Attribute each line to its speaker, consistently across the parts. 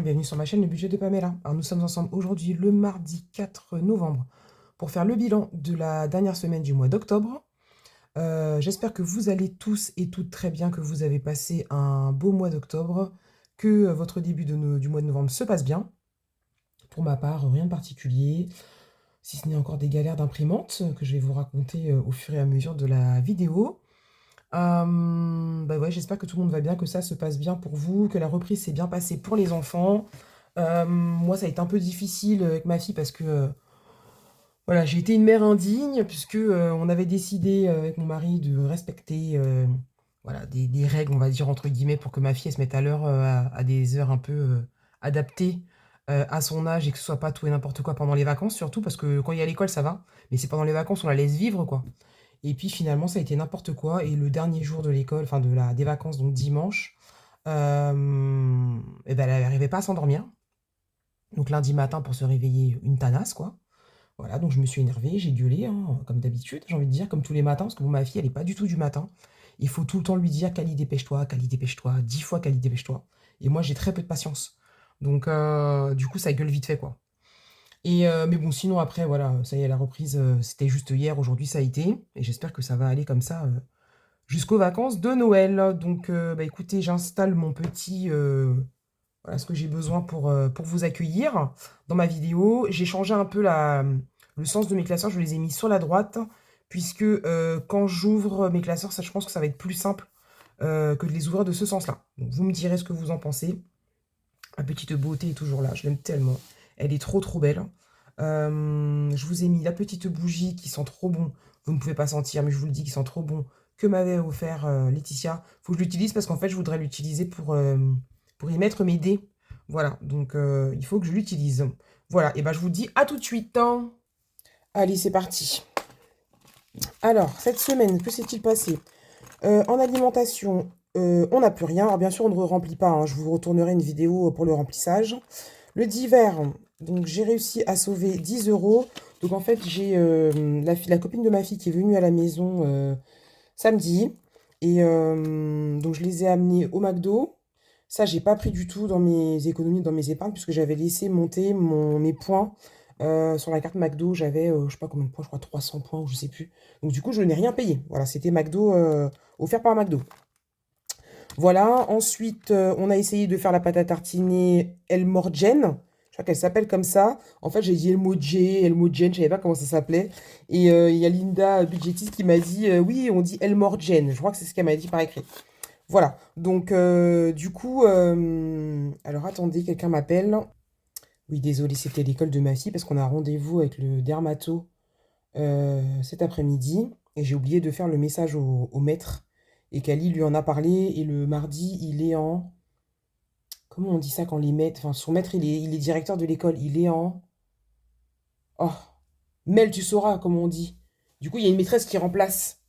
Speaker 1: bienvenue sur ma chaîne Le Budget de Pamela. Alors nous sommes ensemble aujourd'hui le mardi 4 novembre pour faire le bilan de la dernière semaine du mois d'octobre. J'espère que vous allez tous et toutes très bien, que vous avez passé un beau mois d'octobre, que votre début du mois de novembre se passe bien. Pour ma part, rien de particulier, si ce n'est encore des galères d'imprimante que je vais vous raconter au fur et à mesure de la vidéo. Bah ouais, j'espère que tout le monde va bien, que ça se passe bien pour vous, que la reprise s'est bien passée pour les enfants. Moi, ça a été un peu difficile avec ma fille parce que voilà, j'ai été une mère indigne puisque on avait décidé avec mon mari de respecter voilà, des règles, on va dire entre guillemets, pour que ma fille elle se mette à l'heure à des heures un peu adaptées à son âge et que ce soit pas tout et n'importe quoi pendant les vacances, surtout parce que quand il y a l'école, ça va, mais c'est pendant les vacances, on la laisse vivre quoi. Et puis finalement, ça a été n'importe quoi. Et le dernier jour de l'école, enfin des vacances, donc dimanche, et ben, elle n'arrivait pas à s'endormir. Donc lundi matin, pour se réveiller, une tanasse, quoi. Voilà, donc je me suis énervée, j'ai gueulé, hein, comme d'habitude, j'ai envie de dire, comme tous les matins, parce que bon, ma fille, elle n'est pas du tout du matin. Il faut tout le temps lui dire, Cali, dépêche-toi, Cali, dépêche-toi, 10 fois, Cali, dépêche-toi. Et moi, j'ai très peu de patience. Donc, du coup, ça gueule vite fait, quoi. Et mais bon, sinon, après, voilà, ça y est, la reprise, c'était juste hier, aujourd'hui, ça a été. Et j'espère que ça va aller comme ça jusqu'aux vacances de Noël. Donc, bah, écoutez, j'installe mon petit... voilà ce que j'ai besoin pour vous accueillir dans ma vidéo. J'ai changé un peu le sens de mes classeurs, je les ai mis sur la droite, puisque quand j'ouvre mes classeurs, ça, je pense que ça va être plus simple que de les ouvrir de ce sens-là. Donc, vous me direz ce que vous en pensez. La petite beauté est toujours là, je l'aime tellement. Elle est trop trop belle. Je vous ai mis la petite bougie qui sent trop bon. Vous ne pouvez pas sentir, mais je vous le dis, qui sent trop bon, que m'avait offert Laetitia. Faut que je l'utilise parce qu'en fait, je voudrais l'utiliser pour y mettre mes dés. Voilà, donc il faut que je l'utilise. Voilà, et ben je vous dis à tout de suite, hein. Allez, c'est parti. Alors, cette semaine, que s'est-il passé? En alimentation, on n'a plus rien. Alors bien sûr, on ne remplit pas, hein. Je vous retournerai une vidéo pour le remplissage. Le divers, donc j'ai réussi à sauver 10 euros. Donc en fait, j'ai la copine de ma fille qui est venue à la maison samedi. Et donc je les ai amenés au McDo. Ça, j'ai pas pris du tout dans mes économies, dans mes épargnes, puisque j'avais laissé monter mes points sur la carte McDo. J'avais, je sais pas combien de points, je crois 300 points, ou je sais plus. Donc du coup, je n'ai rien payé. Voilà, c'était McDo, offert par McDo. Voilà, ensuite, on a essayé de faire la pâte à tartiner El Morgen. Je crois qu'elle s'appelle comme ça. En fait, j'ai dit El Mojen, je savais pas comment ça s'appelait. Et il y a Linda, budgétiste, qui m'a dit, oui, on dit El Morgen. Je crois que c'est ce qu'elle m'a dit par écrit. Voilà, donc du coup, alors attendez, quelqu'un m'appelle. Oui, désolé, c'était l'école de ma fille parce qu'on a rendez-vous avec le dermato cet après-midi. Et j'ai oublié de faire le message au maître. Et Kali lui en a parlé. Et le mardi, il est en... Comment on dit ça quand les maîtres... Enfin, son maître, il est directeur de l'école. Il est en... Oh, Mel, tu sauras comment on dit. Du coup, il y a une maîtresse qui remplace.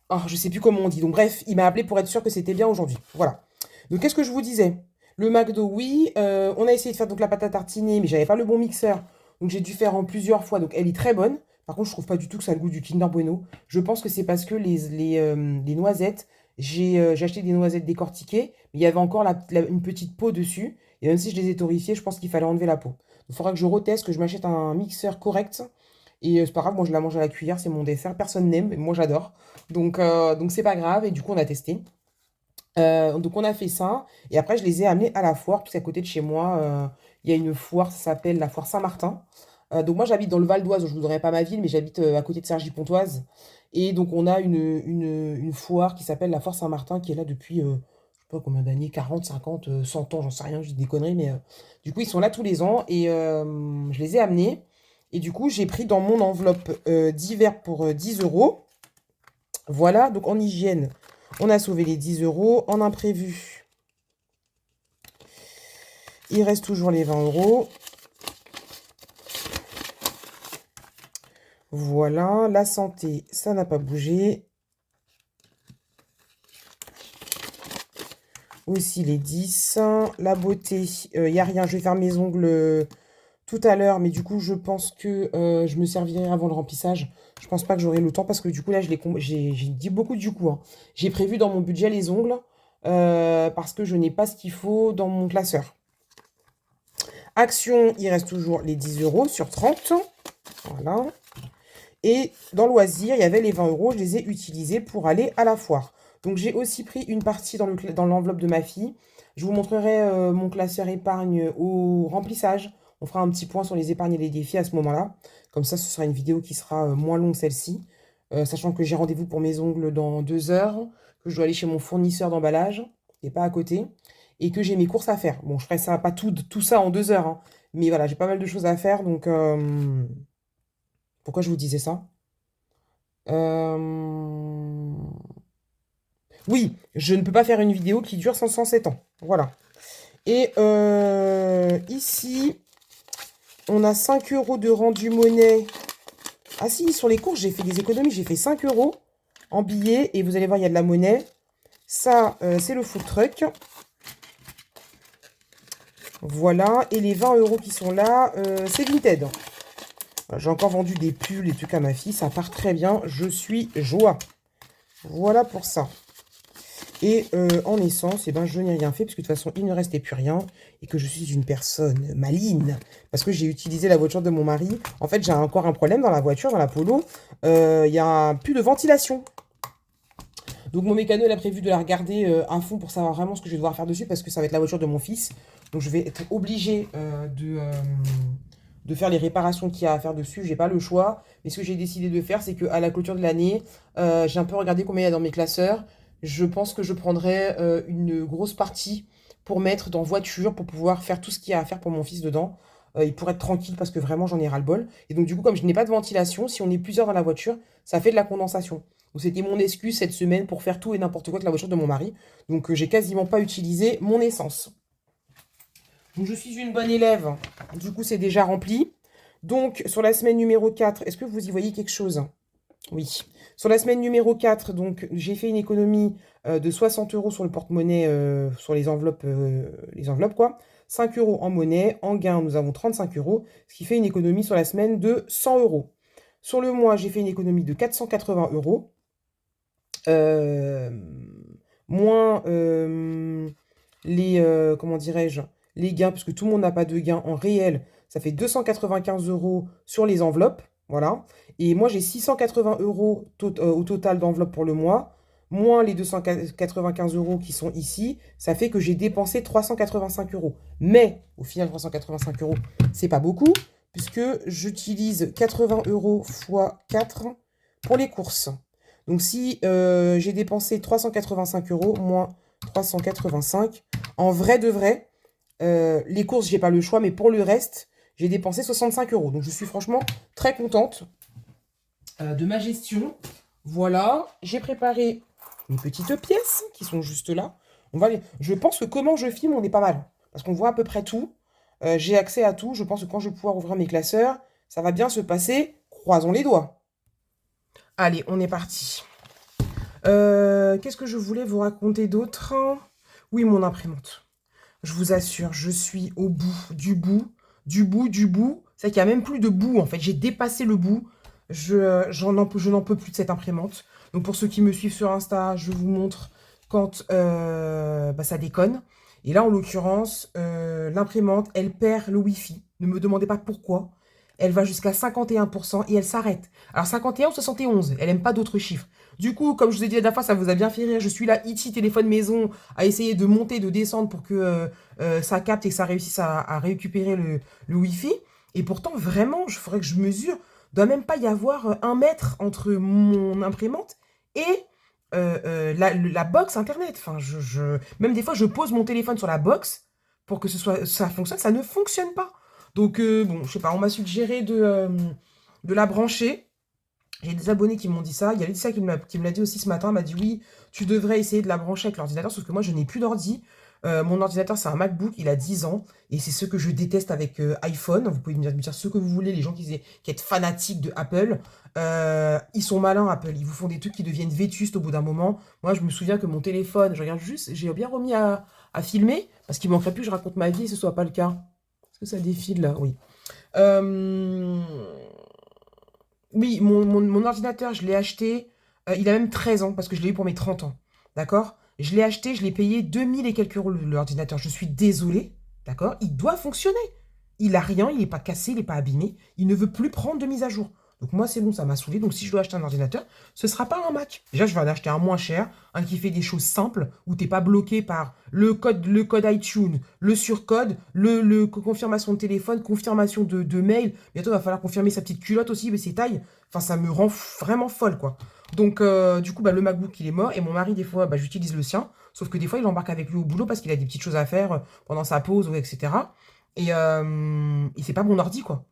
Speaker 1: Oh, je sais plus comment on dit. Donc bref, il m'a appelé pour être sûr que c'était bien aujourd'hui. Voilà. Donc qu'est-ce que je vous disais? Le McDo, oui. On a essayé de faire donc la pâte à tartiner, mais j'avais pas le bon mixeur. Donc j'ai dû faire en plusieurs fois. Donc elle est très bonne. Par contre, je trouve pas du tout que ça a le goût du Kinder Bueno. Je pense que c'est parce que les noisettes, j'ai acheté des noisettes décortiquées, mais il y avait encore une petite peau dessus. Et même si je les ai torréfiées, je pense qu'il fallait enlever la peau. Il faudra que je reteste, que je m'achète un mixeur correct. Et c'est pas grave, moi je la mange à la cuillère, c'est mon dessert. Personne n'aime, mais moi j'adore. Donc c'est pas grave. Et du coup, on a testé. Donc on a fait ça. Et après, je les ai amenés à la foire, puisqu'à côté de chez moi, il y a une foire, ça s'appelle la foire Saint-Martin. Donc moi, j'habite dans le Val d'Oise, je ne vous donnerai pas ma ville, mais j'habite à côté de Cergy-Pontoise. Et donc on a une foire qui s'appelle la foire Saint-Martin, qui est là depuis, je sais pas combien d'années, 40, 50, 100 ans, j'en sais rien, je dis des conneries, mais du coup, ils sont là tous les ans. Et je les ai amenés. Et du coup, j'ai pris dans mon enveloppe d'hiver pour 10 euros. Voilà, donc en hygiène, on a sauvé les 10 euros. En imprévu, il reste toujours les 20 euros. Voilà, la santé, ça n'a pas bougé. Aussi les 10. La beauté, il n'y a rien. Je vais faire mes ongles tout à l'heure, mais du coup, je pense que je me servirai avant le remplissage. Je pense pas que j'aurai le temps parce que du coup, là, j'ai dit beaucoup du coup, hein. J'ai prévu dans mon budget les ongles parce que je n'ai pas ce qu'il faut dans mon classeur. Action, il reste toujours les 10 € sur 30. Voilà. Et dans loisirs, il y avait les 20 €. Je les ai utilisés pour aller à la foire. Donc, j'ai aussi pris une partie dans l'enveloppe de ma fille. Je vous montrerai mon classeur épargne au remplissage. On fera un petit point sur les épargnes et les défis à ce moment-là. Comme ça, ce sera une vidéo qui sera moins longue, celle-ci. Sachant que j'ai rendez-vous pour mes ongles dans 2 heures, que je dois aller chez mon fournisseur d'emballage, qui n'est pas à côté, et que j'ai mes courses à faire. Bon, je ferai ça, pas tout ça en 2 heures, hein, mais voilà, j'ai pas mal de choses à faire, donc... pourquoi je vous disais ça? Oui, je ne peux pas faire une vidéo qui dure 107 ans. Voilà. Et ici, on a 5 € de rendu monnaie. Ah si, sur les courses, j'ai fait des économies. J'ai fait 5 € en billets. Et vous allez voir, il y a de la monnaie. Ça, c'est le food truck. Voilà. Et les 20 € qui sont là, c'est Vinted. J'ai encore vendu des pulls et trucs à ma fille. Ça part très bien. Je suis joie. Voilà pour ça. Et en essence, eh ben, je n'ai rien fait, parce que de toute façon, il ne restait plus rien. Et que je suis une personne maligne. Parce que j'ai utilisé la voiture de mon mari. En fait, j'ai encore un problème dans la voiture, dans la Polo. Il n'y a plus de ventilation. Donc mon mécano, il a prévu de la regarder à fond pour savoir vraiment ce que je vais devoir faire dessus. Parce que ça va être la voiture de mon fils. Donc je vais être obligée de faire les réparations qu'il y a à faire dessus. J'ai pas le choix. Mais ce que j'ai décidé de faire, c'est qu'à la clôture de l'année, j'ai un peu regardé combien il y a dans mes classeurs. Je pense que je prendrai une grosse partie pour mettre dans voiture, pour pouvoir faire tout ce qu'il y a à faire pour mon fils dedans. Et pour être tranquille, parce que vraiment, j'en ai ras-le-bol. Et donc, du coup, comme je n'ai pas de ventilation, si on est plusieurs dans la voiture, ça fait de la condensation. Donc, c'était mon excuse cette semaine pour faire tout et n'importe quoi avec la voiture de mon mari. Donc, j'ai quasiment pas utilisé mon essence. Donc, je suis une bonne élève. Du coup, c'est déjà rempli. Donc, sur la semaine numéro 4, est-ce que vous y voyez quelque chose? Oui. Sur la semaine numéro 4, donc, j'ai fait une économie de 60 € sur le porte-monnaie, sur les enveloppes, quoi. 5 € en monnaie. En gain, nous avons 35 €, ce qui fait une économie sur la semaine de 100 €. Sur le mois, j'ai fait une économie de 480 €. Moins comment dirais-je, les gains, puisque tout le monde n'a pas de gains en réel, ça fait 295 € sur les enveloppes. Voilà. Et moi, j'ai 680 € au total d'enveloppe pour le mois, moins les 295 € qui sont ici. Ça fait que j'ai dépensé 385 €. Mais, au final, 385 €, c'est pas beaucoup, puisque j'utilise 80 € fois 4 pour les courses. Donc, si j'ai dépensé 385 € moins 385, en vrai de vrai, les courses, j'ai pas le choix, mais pour le reste, j'ai dépensé 65 €. Donc, je suis franchement très contente de ma gestion. Voilà, j'ai préparé mes petites pièces qui sont juste là. Je pense que comment je filme, on est pas mal. Parce qu'on voit à peu près tout. J'ai accès à tout. Je pense que quand je vais pouvoir ouvrir mes classeurs, ça va bien se passer. Croisons les doigts. Allez, on est parti. Qu'est-ce que je voulais vous raconter d'autre? Oui, mon imprimante. Je vous assure, je suis au bout, du bout, du bout, du bout. C'est qu'il n'y a même plus de bout, en fait. J'ai dépassé le bout. Je n'en peux plus de cette imprimante. Donc, pour ceux qui me suivent sur Insta, je vous montre quand ça déconne. Et là, en l'occurrence, l'imprimante, elle perd le Wi-Fi. Ne me demandez pas pourquoi. Elle va jusqu'à 51% et elle s'arrête. Alors, 51 ou 71, elle n'aime pas d'autres chiffres. Du coup, comme je vous ai dit la dernière fois, ça vous a bien fait rire. Je suis là, ici, téléphone maison, à essayer de monter, de descendre pour que ça capte et que ça réussisse à récupérer le Wi-Fi. Et pourtant, vraiment, il faudrait que je mesure. Il ne doit même pas y avoir 1 mètre entre mon imprimante et la box internet. Enfin, même des fois, je pose mon téléphone sur la box pour que ça fonctionne. Ça ne fonctionne pas. Donc, bon, je sais pas, on m'a suggéré de la brancher. J'ai des abonnés qui m'ont dit ça. Il y a Laetitia qui me l'a dit aussi ce matin. Elle m'a dit oui, tu devrais essayer de la brancher avec l'ordinateur. Sauf que moi, je n'ai plus d'ordi. Mon ordinateur, c'est un MacBook. Il a 10 ans. Et c'est ce que je déteste avec iPhone. Vous pouvez me dire ce que vous voulez. Les gens qui êtes fanatiques de Apple. Ils sont malins, Apple. Ils vous font des trucs qui deviennent vétustes au bout d'un moment. Moi, je me souviens que mon téléphone, je regarde juste, j'ai bien remis à filmer. Parce qu'il manquerait plus que je raconte ma vie et ce soit pas le cas. Est-ce que ça défile là? Oui. Oui, mon ordinateur, je l'ai acheté. Il a même 13 ans parce que je l'ai eu pour mes 30 ans. D'accord? Je l'ai acheté, je l'ai payé 2000 et quelques euros l'ordinateur. Je suis désolée. D'accord? Il doit fonctionner. il a rien, il n'est pas cassé, il n'est pas abîmé. Il ne veut plus prendre de mise à jour. Donc moi, c'est bon, ça m'a saoulé. Donc si je dois acheter un ordinateur, ce ne sera pas un Mac. Déjà, je vais en acheter un moins cher, un qui fait des choses simples, où tu n'es pas bloqué par le code iTunes, le surcode, confirmation de téléphone, confirmation de mail. Bientôt, il va falloir confirmer sa petite culotte aussi, mais ses tailles. Enfin, ça me rend vraiment folle, quoi. Donc, du coup, bah, le MacBook, il est mort. Et mon mari, des fois, bah, j'utilise le sien. Sauf que des fois, il embarque avec lui au boulot parce qu'il a des petites choses à faire pendant sa pause, etc. Et c'est pas mon ordi, quoi.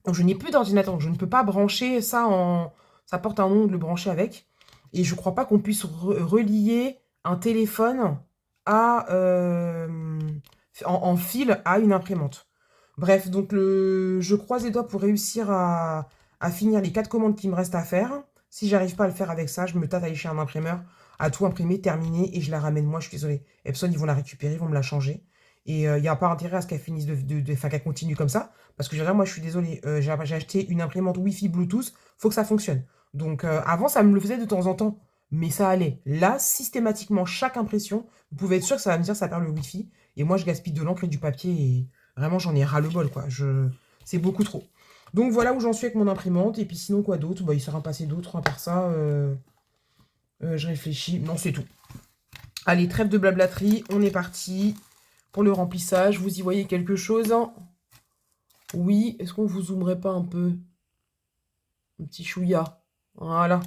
Speaker 1: Donc, je n'ai plus d'ordinateur. Donc, je ne peux pas brancher ça en... Ça porte un nom de le brancher avec. Et je crois pas qu'on puisse relier un téléphone à, en fil à une imprimante. Bref, donc je croise les doigts pour réussir à finir les 4 commandes qui me restent à faire. Si j'arrive pas à le faire avec ça, je me tâte à aller chez un imprimeur, à tout imprimer, terminer, et je la ramène. Moi, je suis désolée. Epson, ils vont la récupérer, ils vont me la changer. Et il n'y a pas intérêt à ce qu'elle finisse enfin, qu'elle continue comme ça. Parce que je veux dire, moi, je suis désolée. J'ai acheté une imprimante Wi-Fi Bluetooth, faut que ça fonctionne. Donc, avant, ça me le faisait de temps en temps. Mais ça allait. Là, systématiquement, chaque impression, vous pouvez être sûr que ça va me dire ça perd le Wi-Fi. Et moi, je gaspille de l'encre et du papier. Et vraiment, j'en ai ras-le-bol, quoi. C'est beaucoup trop. Donc, voilà où j'en suis avec mon imprimante. Et puis, sinon, quoi d'autre? Bah, il sera passé d'autres, à part ça. Je réfléchis. Non, c'est tout. Allez, trêve de blablaterie. On est parti pour le remplissage. Vous y voyez quelque chose? Oui. Est-ce qu'on vous zoomerait pas un peu? Un petit chouïa. Voilà.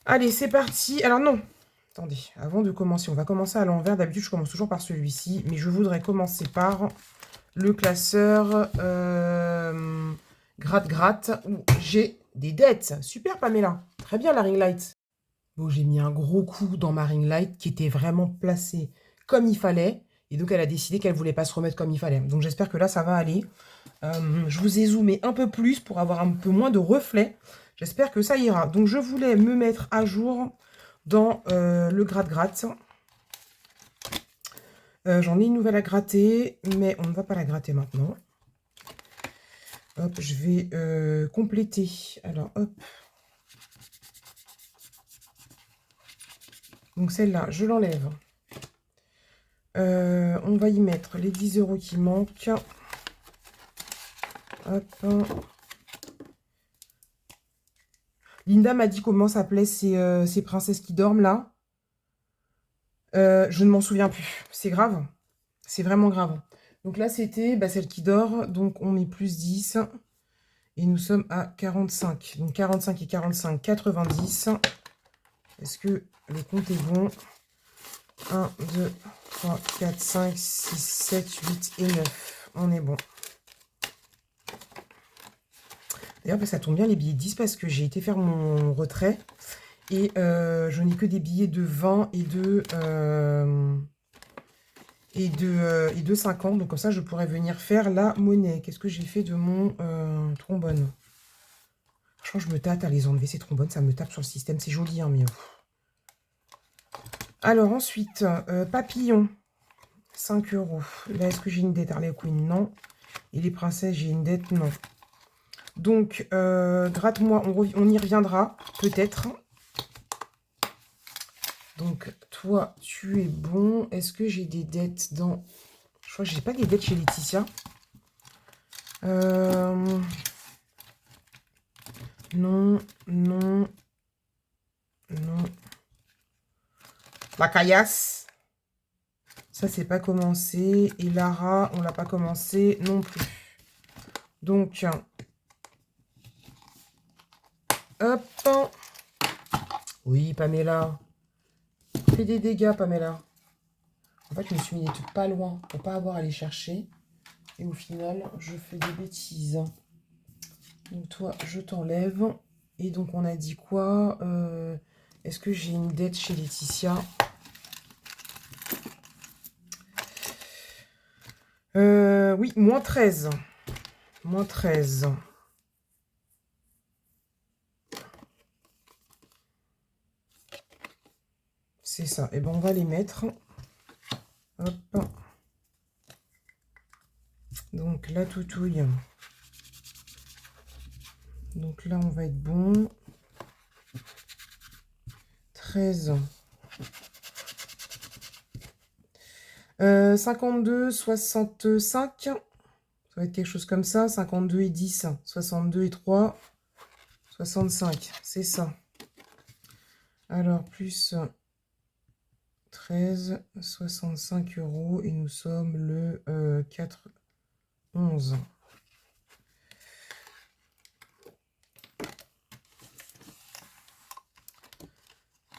Speaker 1: Allez, c'est parti. Alors non, attendez, avant de commencer, on va commencer à l'envers. D'habitude, je commence toujours par celui-ci, mais je voudrais commencer par le classeur gratte-gratte, où j'ai des dettes. Super, Pamela. Très bien, la ring light. Bon, j'ai mis un gros coup dans ma ring light qui était vraiment placée comme il fallait. Et donc, elle a décidé qu'elle voulait pas se remettre comme il fallait. Donc, j'espère que là, ça va aller. Je vous ai zoomé un peu plus pour avoir un peu moins de reflets. J'espère que ça ira. Donc, je voulais me mettre à jour dans le gratte-gratte. J'en ai une nouvelle à gratter, mais on ne va pas la gratter maintenant. Hop, je vais compléter. Alors, hop. Donc, celle-là, je l'enlève. On va y mettre les 10 € qui manquent. Hop. Linda m'a dit comment s'appelaient ces princesses qui dorment là. Je ne m'en souviens plus. C'est grave. C'est vraiment grave. Donc là, c'était celle qui dort. Donc on met plus 10. Et nous sommes à 45. Donc 45 et 45, 90. Est-ce que le compte est bon? 1, 2, 3, 4, 5, 6, 7, 8 et 9. On est bon. D'ailleurs, ça tombe bien les billets de 10 parce que j'ai été faire mon retrait. Et je n'ai que des billets de 20 et de 50. Donc comme ça, je pourrais venir faire la monnaie. Qu'est-ce que j'ai fait de mon trombone? Franchement, je me tâte à les enlever, ces trombones. Ça me tape sur le système. C'est joli, hein, mais... Alors, ensuite, papillon. 5 €. Là, est-ce que j'ai une dette? Harley Quinn, non. Et les princesses, j'ai une dette, non. Donc, gratte-moi. On y reviendra, peut-être. Donc, toi, tu es bon. Est-ce que j'ai des dettes dans... Je crois que j'ai pas des dettes chez Laetitia. Non, non, non. La caillasse. Ça, c'est pas commencé. Et Lara, on l'a pas commencé non plus. Donc, hop. Oui, Pamela. Fais des dégâts, Pamela. En fait, je me suis mis des trucs pas loin pour pas avoir à les chercher. Et au final, je fais des bêtises. Donc, toi, je t'enlève. Et donc, on a dit quoi? Est-ce que j'ai une dette chez Laetitia? Oui, moins 13. Moins 13. C'est ça. Et ben on va les mettre. Hop. Donc, la toutouille. Donc là, on va être bon. 13. 52, 65. va être quelque chose comme ça. 52 et 10. 62 et 3. 65. C'est ça. Alors, plus 13, 65 €. Et nous sommes le 4, 11.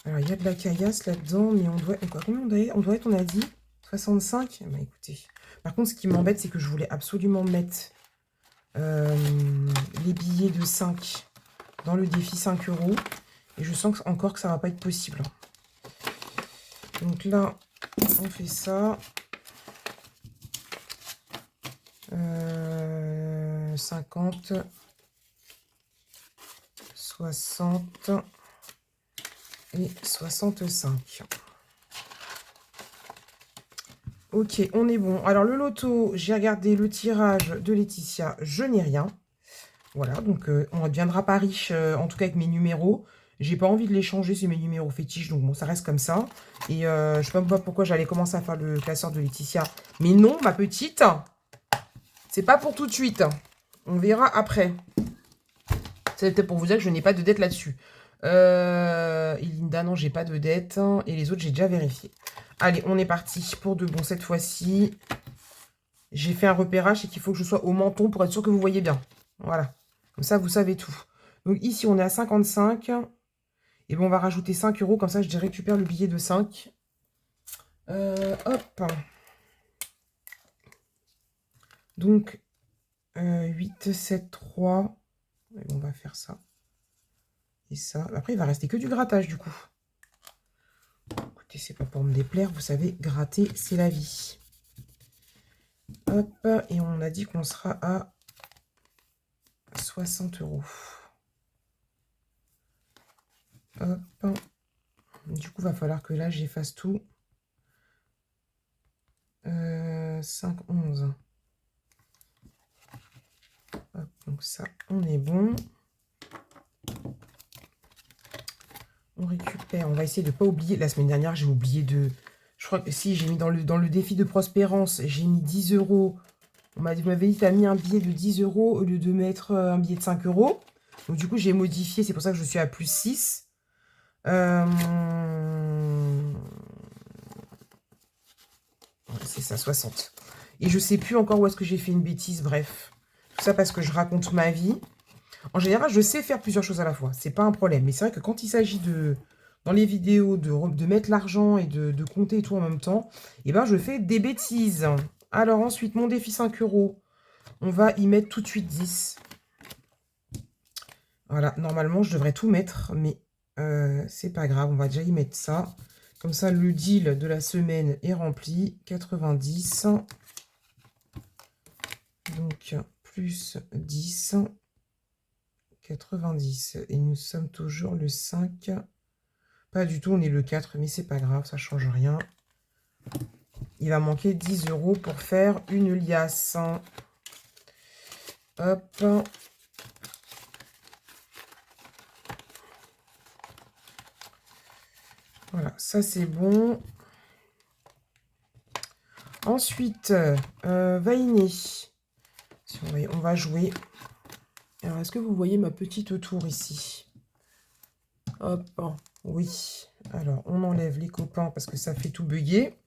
Speaker 1: Alors, il y a de la caillasse là-dedans, mais on doit... Combien on doit être, on a dit 65. Bah, écoutez. Par contre, ce qui m'embête, c'est que je voulais absolument mettre les billets de 5 dans le défi 5 €. Et je sens encore que ça va pas être possible. Donc là, on fait ça. 50, 60 et 65. Ok, on est bon. Alors, le loto, j'ai regardé le tirage de Laetitia, je n'ai rien. Voilà, donc on ne deviendra pas riche, en tout cas avec mes numéros. J'ai pas envie de les changer, c'est mes numéros fétiches, donc bon, ça reste comme ça. Et je sais pas pourquoi j'allais commencer à faire le classeur de Laetitia. Mais non, ma petite, c'est pas pour tout de suite. On verra après. C'est peut-être pour vous dire que je n'ai pas de dette là-dessus. Et Linda, non, j'ai pas de dette. Et les autres, j'ai déjà vérifié. Allez, on est parti pour de bon cette fois-ci. J'ai fait un repérage et qu'il faut que je sois au menton pour être sûr que vous voyez bien. Voilà. Comme ça, vous savez tout. Donc ici, on est à 55. Et bon, on va rajouter 5 €. Comme ça, je récupère le billet de 5. Hop. Donc, 8, 7, 3. Et on va faire ça. Et ça. Après, il va rester que du grattage, du coup. Écoutez, c'est pas pour me déplaire. Vous savez, gratter, c'est la vie. Hop. Et on a dit qu'on sera à 60 €. Hop. Du coup, il va falloir que là, j'efface tout. 5, 11. Hop, donc ça, on est bon. On récupère. On va essayer de ne pas oublier. La semaine dernière, j'ai oublié de... Je crois que si, j'ai mis dans le défi de Prospérance, j'ai mis 10 €. Vous m'avez dit, tu as mis un billet de 10 € au lieu de mettre un billet de 5 €. Donc, du coup, j'ai modifié. C'est pour ça que je suis à plus 6. C'est ça, 60. Et je sais plus encore où est-ce que j'ai fait une bêtise. Bref. Tout ça parce que je raconte ma vie. En général, je sais faire plusieurs choses à la fois. C'est pas un problème. Mais c'est vrai que quand il s'agit de... Dans les vidéos, de mettre l'argent et de compter et tout en même temps, eh ben, je fais des bêtises. Alors ensuite, mon défi 5 €. On va y mettre tout de suite 10. Voilà, normalement, je devrais tout mettre, mais c'est pas grave. On va déjà y mettre ça. Comme ça, le deal de la semaine est rempli. 90. Donc, plus 10. 90. Et nous sommes toujours le 5. Pas du tout, on est le 4, mais c'est pas grave, ça change rien. Il va manquer 10 € pour faire une liasse. Hop. Voilà, ça c'est bon. Ensuite, Vainé. Si on va jouer. Alors, est-ce que vous voyez ma petite tour ici? Hop, oui. Alors, on enlève les copains parce que ça fait tout bugger.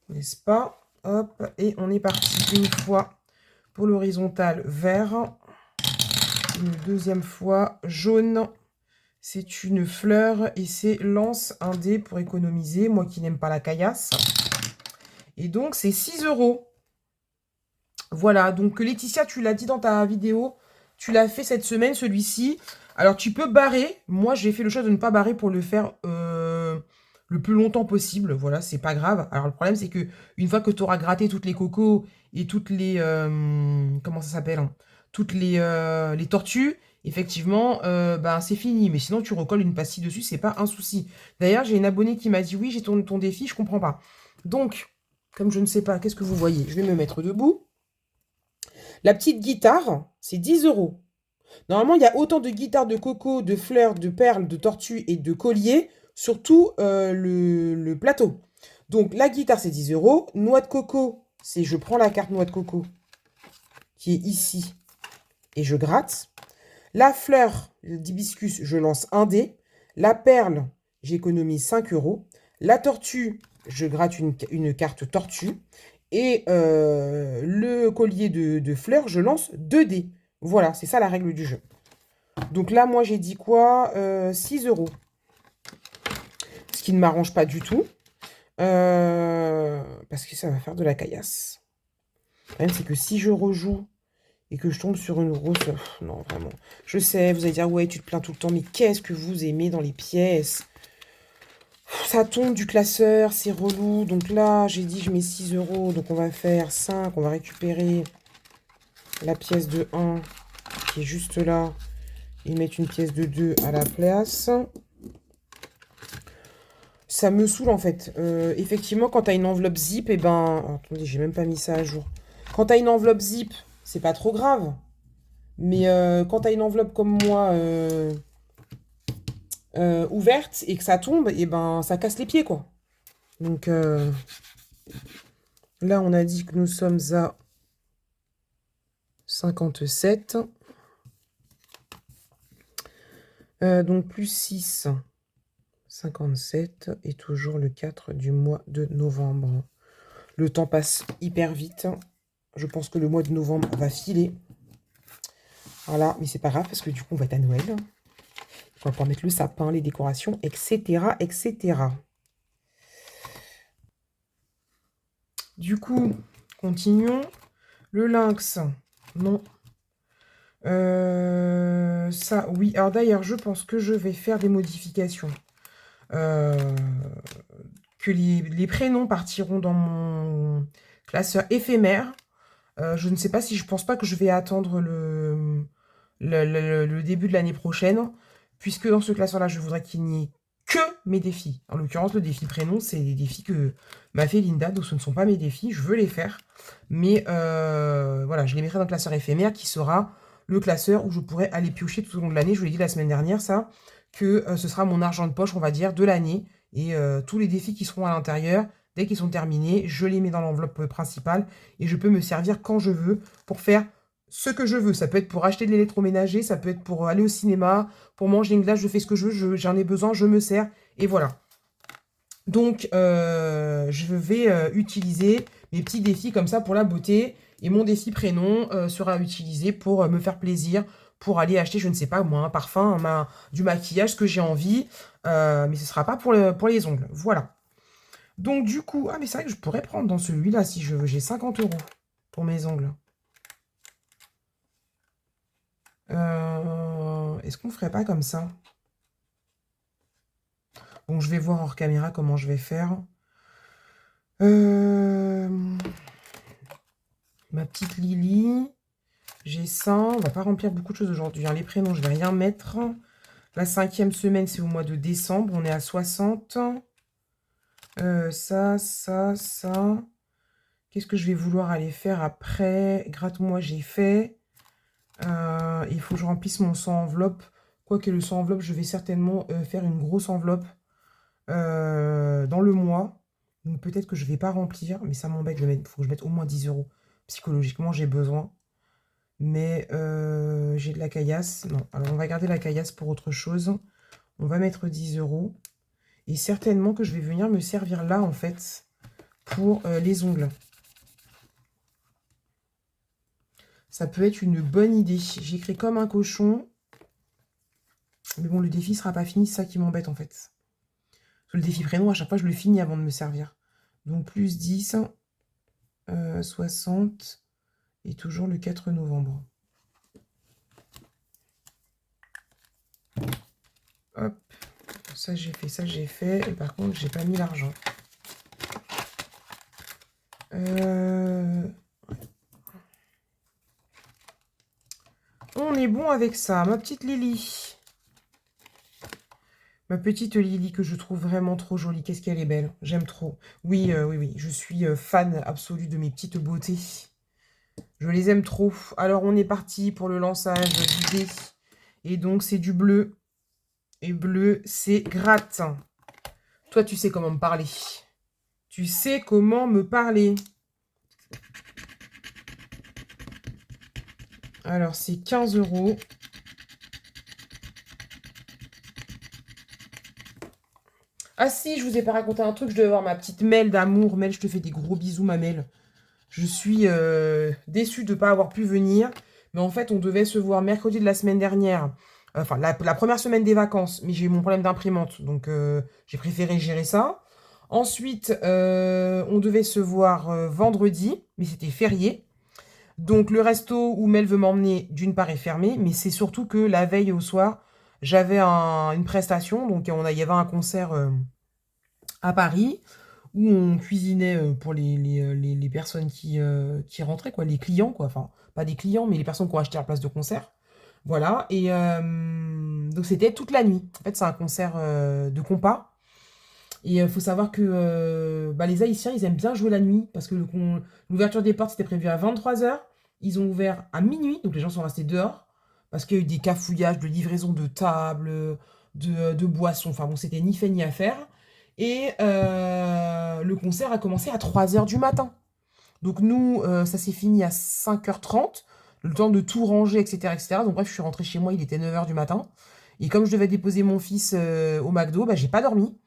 Speaker 1: N'est-ce pas? Hop, et on est parti une fois pour l'horizontale vert. Une deuxième fois jaune. C'est une fleur et c'est lance un dé pour économiser. Moi qui n'aime pas la caillasse. Et donc, c'est 6 €. Voilà, donc Laetitia, tu l'as dit dans ta vidéo. Tu l'as fait cette semaine, celui-ci. Alors, tu peux barrer. Moi, j'ai fait le choix de ne pas barrer pour le faire le plus longtemps possible. Voilà, c'est pas grave. Alors, le problème, c'est que une fois que tu auras gratté toutes les cocos et toutes les... comment ça s'appelle, hein, toutes les tortues, effectivement, ben, c'est fini. Mais sinon, tu recolles une pastille dessus, c'est pas un souci. D'ailleurs, j'ai une abonnée qui m'a dit, oui, j'ai ton défi, je comprends pas. Donc, comme je ne sais pas, qu'est-ce que vous voyez? Je vais me mettre debout. La petite guitare, c'est 10 €. Normalement, il y a autant de guitares de coco, de fleurs, de perles, de tortues et de colliers sur tout le plateau. Donc, la guitare, c'est 10 €. Noix de coco, c'est je prends la carte noix de coco qui est ici et je gratte. La fleur, d'hibiscus, je lance un dé. La perle, j'économise 5 euros. La tortue, je gratte une carte tortue. Et le collier de fleurs, je lance 2 dés. Voilà, c'est ça la règle du jeu. Donc là, moi, j'ai dit quoi 6 euros. Ce qui ne m'arrange pas du tout. Parce que ça va faire de la caillasse. Le problème, c'est que si je rejoue et que je tombe sur une grosse... non, vraiment. Je sais, vous allez dire, ouais, tu te plains tout le temps, mais qu'est-ce que vous aimez dans les pièces? Ça tombe du classeur, c'est relou. Donc là, j'ai dit, je mets 6 euros. Donc on va faire 5. On va récupérer la pièce de 1 qui est juste là. Et mettre une pièce de 2 à la place. Ça me saoule en fait. Effectivement, quand tu as une enveloppe zip, et ben... oh, attendez, j'ai même pas mis ça à jour. Quand tu as une enveloppe zip, c'est pas trop grave. Mais quand tu as une enveloppe comme moi ouverte et que ça tombe, et ben ça casse les pieds quoi. Donc là, on a dit que nous sommes à 57. Donc plus 6, 57. Et toujours le 4 du mois de novembre. Le temps passe hyper vite. Je pense que le mois de novembre va filer. Voilà, mais c'est pas grave parce que du coup, on va être à Noël. On va pouvoir mettre le sapin, les décorations, etc., etc. Du coup, continuons. Le lynx, non. Ça, oui. Alors d'ailleurs, je pense que je vais faire des modifications. Que les prénoms partiront dans mon classeur éphémère. Je ne sais pas si je pense pas que je vais attendre le début de l'année prochaine, puisque dans ce classeur-là, je voudrais qu'il n'y ait que mes défis. En l'occurrence, le défi prénom, c'est des défis que m'a fait Linda, donc ce ne sont pas mes défis, je veux les faire. Mais voilà, je les mettrai dans le classeur éphémère qui sera le classeur où je pourrai aller piocher tout au long de l'année. Je vous l'ai dit la semaine dernière, ça, que ce sera mon argent de poche, on va dire, de l'année. Et tous les défis qui seront à l'intérieur, dès qu'ils sont terminés, je les mets dans l'enveloppe principale et je peux me servir quand je veux pour faire ce que je veux. Ça peut être pour acheter de l'électroménager, ça peut être pour aller au cinéma, pour manger une glace, je fais ce que je veux, j'en ai besoin, je me sers, et voilà. Donc, je vais utiliser mes petits défis comme ça pour la beauté, et mon défi prénom sera utilisé pour me faire plaisir, pour aller acheter, je ne sais pas moi, un parfum, du maquillage, ce que j'ai envie, mais ce ne sera pas pour les ongles. Voilà. Donc, du coup, ah mais c'est vrai que je pourrais prendre dans celui-là si je veux, j'ai 50 euros pour mes ongles. Est-ce qu'on ferait pas comme ça? Bon, je vais voir hors caméra comment je vais faire. Ma petite Lily. J'ai ça. On va pas remplir beaucoup de choses aujourd'hui. Les prénoms, je vais rien mettre. La 5e semaine, c'est au mois de décembre. On est à 60. Ça. Qu'est-ce que je vais vouloir aller faire après? Gratte-moi, j'ai fait. Il faut que je remplisse mon 100 enveloppe. Quoique le 100 enveloppe, je vais certainement faire une grosse enveloppe dans le mois. Donc peut-être que je ne vais pas remplir, mais ça m'embête. Il faut que je mette au moins 10 euros. Psychologiquement, j'ai besoin. Mais j'ai de la caillasse. Non, alors on va garder la caillasse pour autre chose. On va mettre 10 euros. Et certainement que je vais venir me servir là, en fait, pour les ongles. Ça peut être une bonne idée. J'écris comme un cochon. Mais bon, le défi ne sera pas fini. C'est ça qui m'embête, en fait. Parce que le défi prénom, à chaque fois, je le finis avant de me servir. Donc, plus 10, 60, et toujours le 4 novembre. Hop, ça j'ai fait, ça j'ai fait. Et par contre, j'ai pas mis l'argent. On est bon avec ça. Ma petite Lily. Ma petite Lily que je trouve vraiment trop jolie. Qu'est-ce qu'elle est belle. J'aime trop. Oui, oui. Je suis fan absolue de mes petites beautés. Je les aime trop. Alors, on est parti pour le lançage du dé. Et donc, c'est du bleu. Et bleu, c'est gratte. Toi, tu sais comment me parler. Tu sais comment me parler. Alors, c'est 15 €. Ah si, je vous ai pas raconté un truc, je devais voir ma petite Mel d'amour. Mel, je te fais des gros bisous, ma Mel. Je suis déçue de ne pas avoir pu venir. Mais en fait, on devait se voir mercredi de la semaine dernière. Enfin, la première semaine des vacances. Mais j'ai eu mon problème d'imprimante. Donc, j'ai préféré gérer ça. Ensuite, on devait se voir vendredi. Mais c'était férié. Donc, le resto où Mel veut m'emmener, d'une part, est fermé. Mais c'est surtout que la veille au soir, j'avais une prestation. Donc, il y avait un concert à Paris où on cuisinait pour les personnes qui rentraient, quoi, les clients, quoi. Enfin, pas des clients, mais les personnes qui ont acheté leur place de concert. Voilà, et donc c'était toute la nuit. En fait, c'est un concert de compas. Et il faut savoir que bah, les Haïtiens, ils aiment bien jouer la nuit, parce que l'ouverture des portes, c'était prévu à 23 h. Ils ont ouvert à minuit, donc les gens sont restés dehors, parce qu'il y a eu des cafouillages de livraison de tables, de boissons. Enfin bon, c'était ni fait ni à faire. Et le concert a commencé à 3 h du matin. Donc nous, ça s'est fini à 5 h 30, le temps de tout ranger, etc., etc. Donc bref, je suis rentrée chez moi, il était 9 h du matin. Et comme je devais déposer mon fils au McDo, bah, j'ai pas dormi.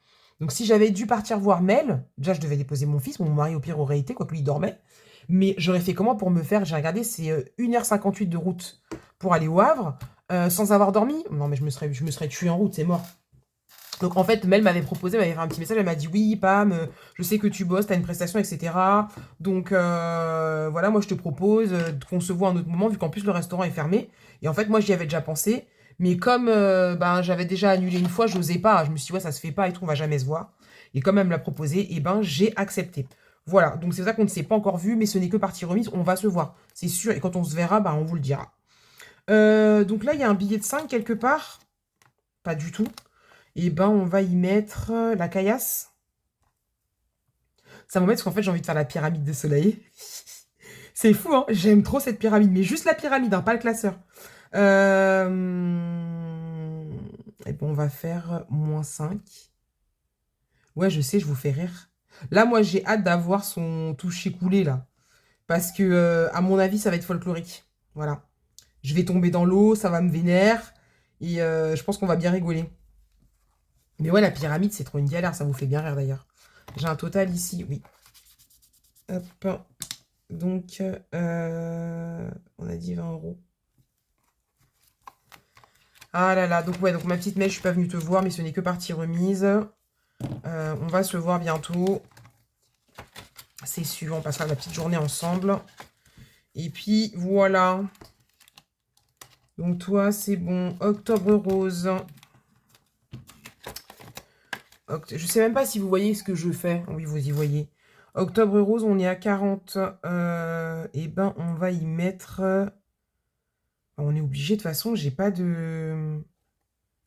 Speaker 1: Donc si j'avais dû partir voir Mel, déjà je devais déposer mon fils, mon mari au pire aurait été, quoique lui il dormait. Mais j'aurais fait comment pour me faire, j'ai regardé, c'est 1 h 58 de route pour aller au Havre, sans avoir dormi. Non mais je me serais tué en route, c'est mort. Donc en fait, Mel m'avait proposé, m'avait fait un petit message, elle m'a dit oui, Pam, je sais que tu bosses, t'as une prestation, etc. Donc voilà, moi je te propose qu'on se voit à un autre moment, vu qu'en plus le restaurant est fermé. Et en fait, moi j'y avais déjà pensé, mais comme ben, j'avais déjà annulé une fois, je n'osais pas. Je me suis dit, ouais, ça se fait pas et tout, on va jamais se voir. Et comme elle me l'a proposé, et ben j'ai accepté. Voilà, donc c'est ça qu'on ne s'est pas encore vu, mais ce n'est que partie remise, on va se voir, c'est sûr. Et quand on se verra, ben, on vous le dira. Donc là, il y a un billet de 5 quelque part. Pas du tout. Et ben, on va y mettre la caillasse. Ça m'embête parce qu'en fait, j'ai envie de faire la pyramide de soleil. C'est fou, hein. J'aime trop cette pyramide, mais juste la pyramide, hein, pas le classeur. Et ben, on va faire -5. Ouais, je sais, je vous fais rire. Là, moi, j'ai hâte d'avoir son toucher coulé, là. Parce que, à mon avis, ça va être folklorique. Voilà. Je vais tomber dans l'eau, ça va me vénère. Et je pense qu'on va bien rigoler. Mais ouais, la pyramide, c'est trop une galère. Ça vous fait bien rire, d'ailleurs. J'ai un total ici, oui. Hop. Donc, on a dit 20 €. Ah là là, donc ouais, donc ma petite Mel, je suis pas venue te voir, mais ce n'est que partie remise. On va se voir bientôt. C'est sûr, on passera la petite journée ensemble. Et puis, voilà. Donc toi, c'est bon. Octobre rose. Je sais même pas si vous voyez ce que je fais. Oui, vous y voyez. Octobre rose, on est à 40. Et ben, on va y mettre... on est obligé, de toute façon, j'ai pas de...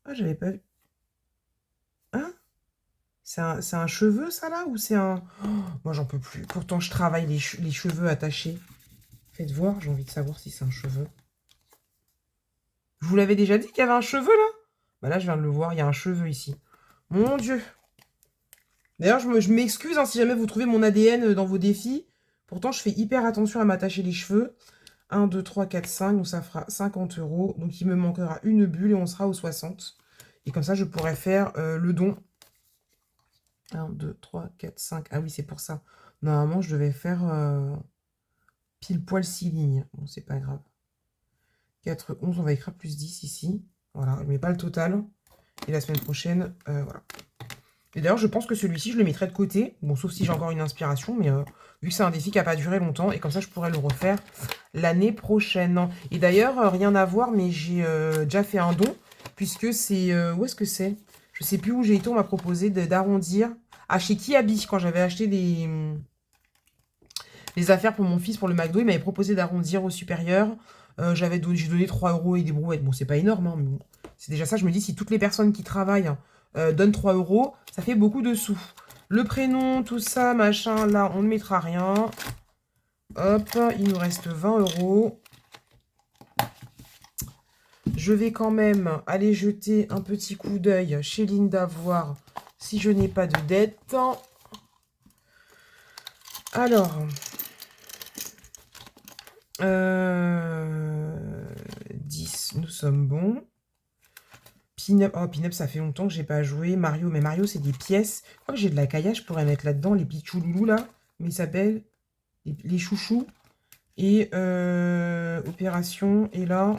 Speaker 1: Ah, j'avais pas vu. Hein? C'est un cheveu, ça, là? Ou c'est un... Oh, moi, j'en peux plus. Pourtant, je travaille les cheveux attachés. Faites voir, j'ai envie de savoir si c'est un cheveu. Je vous l'avais déjà dit qu'il y avait un cheveu, là? Bah là, je viens de le voir, il y a un cheveu ici. Mon Dieu! D'ailleurs, je m'excuse hein, si jamais vous trouvez mon ADN dans vos défis. Pourtant, je fais hyper attention à m'attacher les cheveux. 1, 2, 3, 4, 5, donc ça fera 50 €. Donc, il me manquera une bulle et on sera aux 60. Et comme ça, je pourrais faire le don. 1, 2, 3, 4, 5. Ah oui, c'est pour ça. Normalement, je devais faire pile poil 6 lignes. Bon, c'est pas grave. 4, 11, on va écrire plus 10 ici. Voilà, je ne mets pas le total. Et la semaine prochaine, voilà. Et d'ailleurs, je pense que celui-ci, je le mettrai de côté. Bon, sauf si j'ai encore une inspiration, mais vu que c'est un défi qui n'a pas duré longtemps, et comme ça, je pourrais le refaire l'année prochaine. Et d'ailleurs, rien à voir, mais j'ai déjà fait un don, puisque c'est... où est-ce que c'est? Je sais plus où j'ai été, on m'a proposé d'arrondir. Ah, chez Kiabi, quand j'avais acheté les affaires pour mon fils, pour le McDo, il m'avait proposé d'arrondir au supérieur. J'ai donné 3 € et des brouettes. Bon, c'est pas énorme, hein, mais bon. C'est déjà ça, je me dis, si toutes les personnes qui travaillent donnent 3 €, ça fait beaucoup de sous. Le prénom, tout ça, machin, là, on ne mettra rien. Hop, il nous reste 20 €. Je vais quand même aller jeter un petit coup d'œil chez Linda, voir si je n'ai pas de dette. Alors... sommes bons. Pin-up, oh, Pin-up, ça fait longtemps que j'ai pas joué. Mario, mais Mario, c'est des pièces. Je crois que j'ai de la caillasse, je pourrais mettre là-dedans les pichouloulous, là. Mais ils s'appellent les chouchous. Et opération. Et là,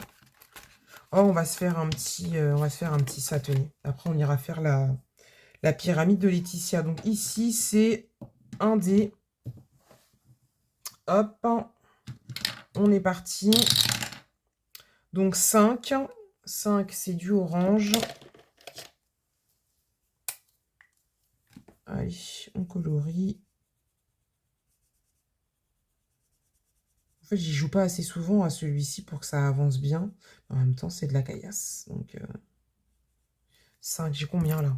Speaker 1: oh, on va se faire un petit ça, tenez. Après, on ira faire la pyramide de Laetitia. Donc ici, c'est un dé. Hop, on est parti. Donc 5. 5, c'est du orange. Allez, on colorie. En fait, j'y joue pas assez souvent à celui-ci pour que ça avance bien. En même temps, c'est de la caillasse. Donc 5, j'ai combien là?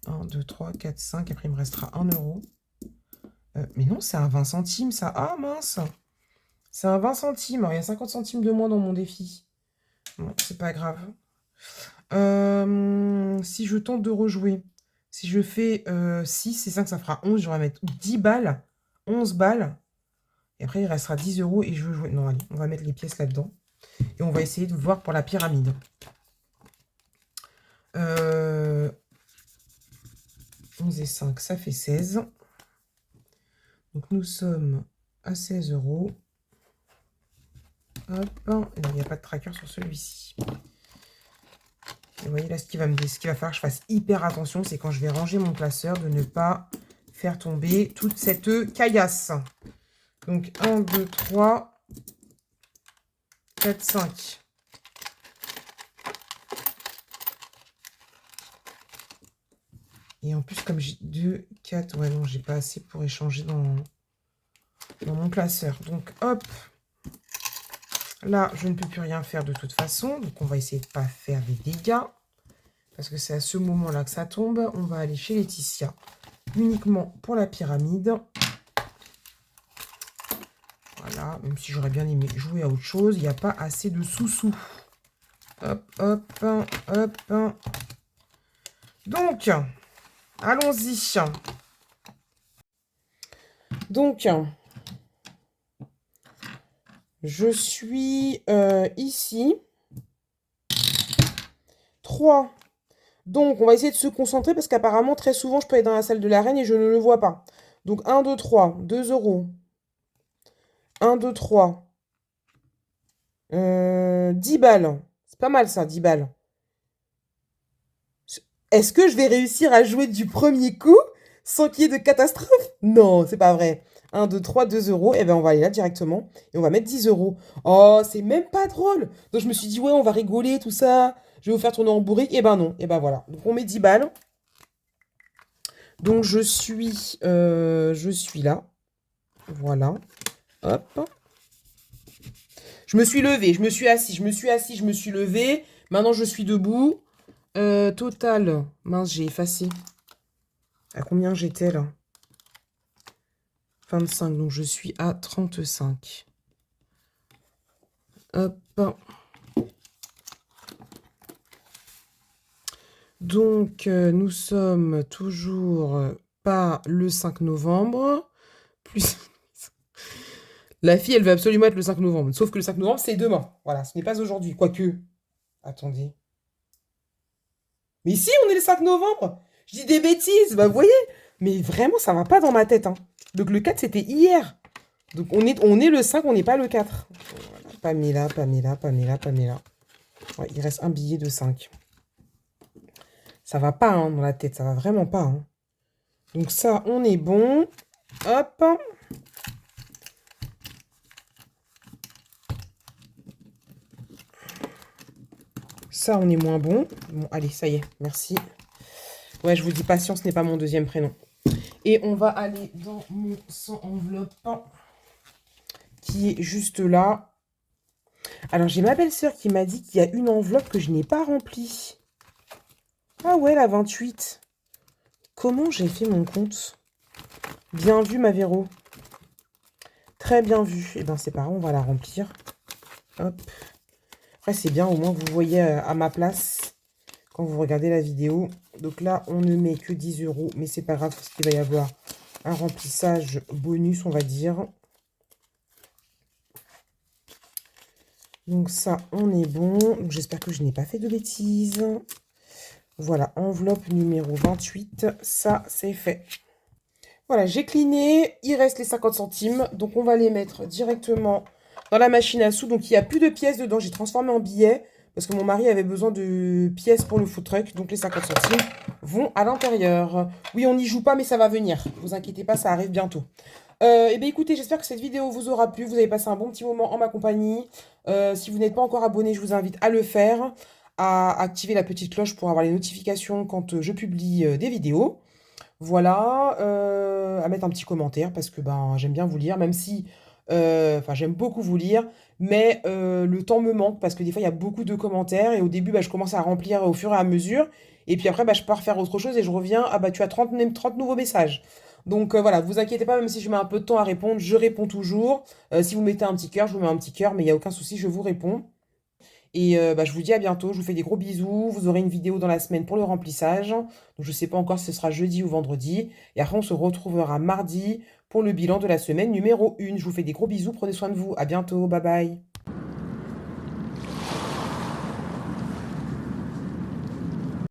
Speaker 1: 1, 2, 3, 4, 5. Après, il me restera 1 euro. Mais non, c'est un 20 centimes, ça. Ah, mince! C'est un 20 centimes. Alors, il y a 50 centimes de moins dans mon défi. Bon, c'est pas grave. Si je tente de rejouer, si je fais 6 et 5, ça fera 11. Je vais mettre 10 balles, 11 balles. Et après, il restera 10 euros et je veux jouer. Non, allez, on va mettre les pièces là-dedans. Et on va essayer de voir pour la pyramide. 11 et 5, ça fait 16. Donc, nous sommes à 16 euros. Hop, il n'y a pas de tracker sur celui-ci. Et vous voyez là, ce qu'il va falloir que je fasse hyper attention, c'est quand je vais ranger mon classeur, de ne pas faire tomber toute cette caillasse. Donc 1, 2, 3, 4, 5. Et en plus, comme j'ai 2, 4, ouais non, j'ai pas assez pour échanger dans mon classeur. Donc hop. Là, je ne peux plus rien faire de toute façon. Donc, on va essayer de ne pas faire des dégâts. Parce que c'est à ce moment-là que ça tombe. On va aller chez Laetitia. Uniquement pour la pyramide. Voilà. Même si j'aurais bien aimé jouer à autre chose. Il n'y a pas assez de sous-sous. Hop, hop, hop. Donc, allons-y. Donc, je suis ici. 3. Donc, on va essayer de se concentrer parce qu'apparemment, très souvent, je peux être dans la salle de la reine et je ne le vois pas. Donc, 1, 2, 3. 2 euros. 1, 2, 3. 10 balles. C'est pas mal ça, 10 balles. Est-ce que je vais réussir à jouer du premier coup sans qu'il y ait de catastrophe? Non, c'est pas vrai. 1, 2, 3, 2 euros. Et bien, on va aller là directement. Et on va mettre 10 euros. Oh, c'est même pas drôle. Donc, je me suis dit, ouais, on va rigoler, tout ça. Je vais vous faire tourner en bourrique. Et ben non. Et ben voilà. Donc, on met 10 balles. Donc, je suis là. Voilà. Hop. Je me suis levée. Je me suis assis. Je me suis assis. Je me suis levée. Maintenant, je suis debout. Total. Mince, j'ai effacé. À combien j'étais là? 25. Donc, je suis à 35. Hop. Donc, nous sommes toujours pas le 5 novembre. Plus... La fille, elle veut absolument être le 5 novembre. Sauf que le 5 novembre, c'est demain. Voilà, ce n'est pas aujourd'hui. Quoique... Attendez. Mais si, on est le 5 novembre. Je dis des bêtises, bah vous voyez. Mais vraiment, ça va pas dans ma tête. Hein. Donc, le 4, c'était hier. Donc, on est le 5, on n'est pas le 4. Voilà. Pamela, Pamela, Pamela, Pamela. Ouais, il reste un billet de 5. Ça va pas hein, dans la tête, ça va vraiment pas. Hein. Donc ça, on est bon. Hop. Ça, on est moins bon. Bon, allez, ça y est, merci. Ouais, je vous dis patience n'est pas mon deuxième prénom. Et on va aller dans mon 100 enveloppe qui est juste là. Alors, j'ai ma belle-sœur qui m'a dit qu'il y a une enveloppe que je n'ai pas remplie. Ah ouais, la 28. Comment j'ai fait mon compte? Bien vu, ma Véro. Très bien vu. Eh bien, c'est pas grave, on va la remplir. Hop. Après, c'est bien, au moins, vous voyez à ma place quand vous regardez la vidéo. Donc là, on ne met que 10 euros, mais c'est pas grave parce qu'il va y avoir un remplissage bonus, on va dire. Donc ça, on est bon. Donc j'espère que je n'ai pas fait de bêtises. Voilà, enveloppe numéro 28. Ça, c'est fait. Voilà, j'ai cliné. Il reste les 50 centimes. Donc on va les mettre directement dans la machine à sous. Donc il n'y a plus de pièces dedans. J'ai transformé en billets parce que mon mari avait besoin de pièces pour le food truck. Donc les 50 centimes vont à l'intérieur. Oui, on n'y joue pas, mais ça va venir. Ne vous inquiétez pas, ça arrive bientôt. Eh bien écoutez, j'espère que cette vidéo vous aura plu. Vous avez passé un bon petit moment en ma compagnie. Si vous n'êtes pas encore abonné, je vous invite à le faire, à activer la petite cloche pour avoir les notifications quand je publie des vidéos. Voilà, à mettre un petit commentaire parce que ben, j'aime bien vous lire, même si, enfin j'aime beaucoup vous lire, mais le temps me manque parce que des fois il y a beaucoup de commentaires et au début bah, je commence à remplir au fur et à mesure et puis après bah, je pars faire autre chose et je reviens, ah bah tu as 30 nouveaux messages. Donc voilà, vous inquiétez pas, même si je mets un peu de temps à répondre, je réponds toujours. Si vous mettez un petit cœur, je vous mets un petit cœur, mais il n'y a aucun souci, je vous réponds. Et bah, je vous dis à bientôt, je vous fais des gros bisous. Vous aurez une vidéo dans la semaine pour le remplissage. Donc je ne sais pas encore si ce sera jeudi ou vendredi. Et après, on se retrouvera mardi pour le bilan de la semaine numéro 1. Je vous fais des gros bisous, prenez soin de vous. À bientôt, bye bye.